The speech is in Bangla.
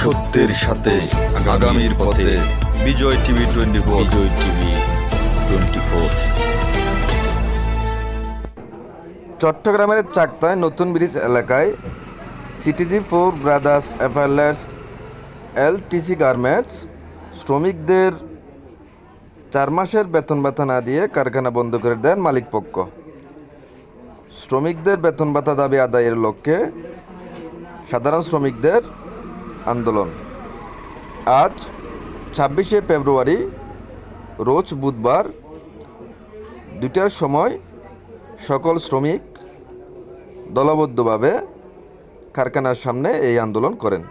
সত্যের সাথে আগামীর পথে বিজয় টিভি 24। বিজয় টিভি 24। চট্টগ্রামের চাকদায় নতুন ব্রিজ এলাকায় CTG four brothers apparels LTC garments শ্রমিকদের 4 মাসের বেতন ভাতা না দিয়ে কারখানা বন্ধ করে দেন মালিকপক্ষ। শ্রমিকদের বেতন ভাতা দাবি আদায়ের লক্ষ্যে সাধারণ শ্রমিকদের আন্দোলন। আজ 26শে ফেব্রুয়ারি রোজ বুধবার 2টার সময় সকল শ্রমিক দলবদ্ধভাবে কারখানার সামনে এই আন্দোলন করেন।